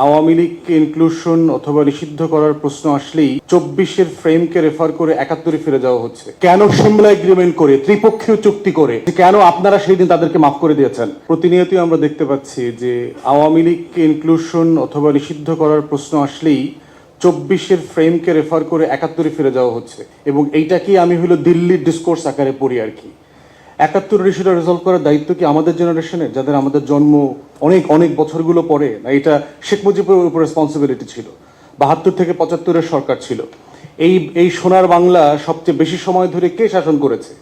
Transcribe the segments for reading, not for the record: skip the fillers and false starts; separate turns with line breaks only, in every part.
আওয়ামী লীগকে ইনক্লুশন অথবা নিষিদ্ধ করার প্রশ্ন আসলেই 24-এর ফ্রেমকে রেফার করে 71-এ ফিরে যাওয়া হচ্ছে। কেন সিমলা এগ্রিমেন্ট করে, ত্রিপক্ষীয় চুক্তি করে, কেন আপনারা সেই দিন তাদেরকে মাফ করে দিয়েছেন? প্রতিনিয়তই আমরা দেখতে পাচ্ছি যে আওয়ামী লীগকে ইনক্লুশন অথবা নিষিদ্ধ করার প্রশ্ন আসলেই 24-এর ফ্রেমকে রেফার করে 71-এ ফিরে যাওয়া হচ্ছে। এবং এইটাকেই আমি হলো দিল্লির ডিসকোর্স আকারে পড়ি আর কি। 71-এর ইস্যুটা রিজলভ করার দায়িত্ব কি আমাদের জেনারেশনের, যাদের আমাদের জন্ম অনেক অনেক বছরগুলো পরে? না, এটা শেখ মুজিবের উপর রেসপন্সিবিলিটি ছিল। 72 থেকে 75-এর সরকার ছিল। এই সোনার বাংলা সবচেয়ে বেশি সময় ধরে কে শাসন করেছে?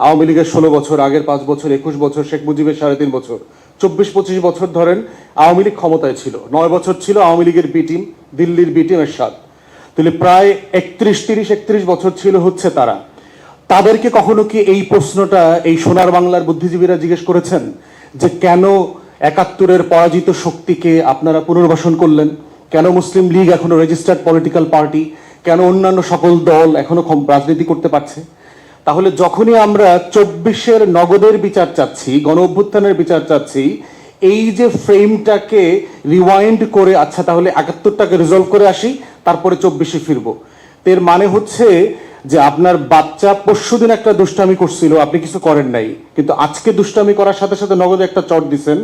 আওয়ামী লীগের 16 বছর, আগের 5 বছর, 21 বছর, শেখ মুজিবের 3.5 বছর, 24-25 বছর ধরেন আওয়ামী লীগ ক্ষমতায় ছিল। 9 বছর ছিল আওয়ামী লীগের বি টিম, দিল্লির বি টিম এরশাদ। তাহলে প্রায় 31 বছর ছিল হচ্ছে তারা। তাদেরকে কখনো কি এই প্রশ্নটা এই সোনার বাংলার বুদ্ধিজীবীরা জিজ্ঞেস করেছেন যে কেন 71-এর পরাজিত শক্তিকে আপনারা পুনর্বাসন করলেন? কেন মুসলিম লীগ এখনো রেজিস্টার্ড পলিটিক্যাল পার্টি? কেন অন্যান্য সকল দল এখনো রাজনীতি করতে পারছে? তাহলে যখনই আমরা 24-এর নগদের বিচার চাচ্ছি, গণ অভ্যুত্থানের বিচার চাচ্ছি, এই যে ফ্রেমটাকে রিওয়াইন্ড করে আচ্ছা তাহলে 71টাকে রিজলভ করে আসি, তারপরে 24-এ ফিরবো, এর মানে হচ্ছে যে আপনার বাচ্চা পরশুদিন একটা দুষ্টামি করছিল, আপনি কিছু করেন নাই, কিন্তু আজকে দুষ্টামি করার সাথে সাথে নগদে একটা চট দিছেন,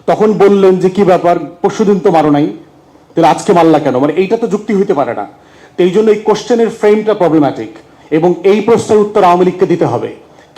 তখন বললেন যে কি ব্যাপার, পরশুদিন তো মারো নাই, তাহলে আজকে মারলা কেন? মানে এইটা তো যুক্তি হইতে পারে না। তো এই জন্য এই কোশ্চেনের ফ্রেমটা প্রবলেম্যাটিক, এবং এই প্রশ্নের উত্তর আওয়ামী লীগকে দিতে হবে।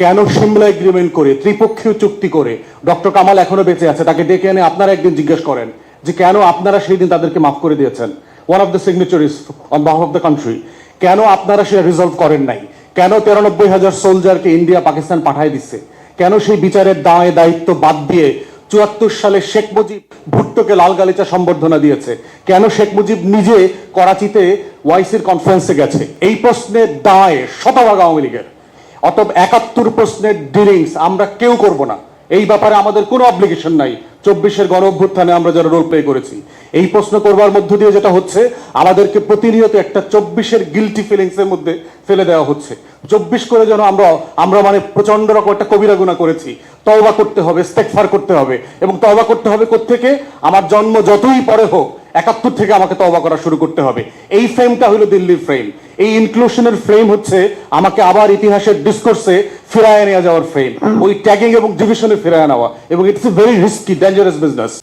কেন সিমলা এগ্রিমেন্ট করে, ত্রিপক্ষীয় চুক্তি করে, ডক্টর কামাল এখনো বেঁচে আছে, তাকে ডেকে এনে আপনারা একদিন জিজ্ঞেস করেন যে কেন আপনারা সেই দিন তাদেরকে মাফ করে দিয়েছেন, one of the signatories on behalf of the country. কেন আপনারা সেটা রিজলভ করেন নাই? কেন 93,000 সোলজারকে ইন্ডিয়া পাকিস্তান পাঠায় দিচ্ছে? কেন সেই বিচারের দায়িত্ব বাদ দিয়ে 74 সালে শেখ মুজিব ভুট্টোকে লাল গালিচা সম্বর্ধনা দিয়েছে? কেন শেখ মুজিব নিজে করাচিতে ওয়াইসির কনফারেন্সে গেছে? এই প্রশ্নের দায় শতভাগ আওয়ামী লীগের। অতএব 71 প্রশ্নের ডিলিংস আমরা কেউ করব না। এই ব্যাপারে আমাদের কোনো অব্লিগেশন নাই। 24-এর গণ অভ্যুত্থানে আমরা যারা রোল প্লে করেছি, এই প্রশ্ন করবার মধ্য দিয়ে যেটা হচ্ছে, আমাদেরকে প্রতিনিয়ত একটা 24-এর গিলটি ফিলিংস এর মধ্যে ফেলে দেওয়া হচ্ছে। 24 করে যেন আমরা মানে প্রচন্ড রকম একটা কবিরা গুনাহ করেছি, তওবা করতে হবে, ইস্তেগফার করতে হবে। এবং তওবা করতে হবে কোত্থেকে? আমার জন্ম যতই পরে হোক, 71 থেকে আমাকে তওবা করা শুরু করতে হবে। এই ফ্রেমটা হলো দিল্লির ফ্রেম। এই ইনক্লুশনের ফ্রেম হচ্ছে আমাকে আবার ইতিহাসের ডিসকোর্সে ফিরায় নিয়ে যাওয়ার ফ্রেম, ওই ট্যাগিং এবং ডিভিশনে ফিরায় নেওয়া। এবং it's a very risky, dangerous business.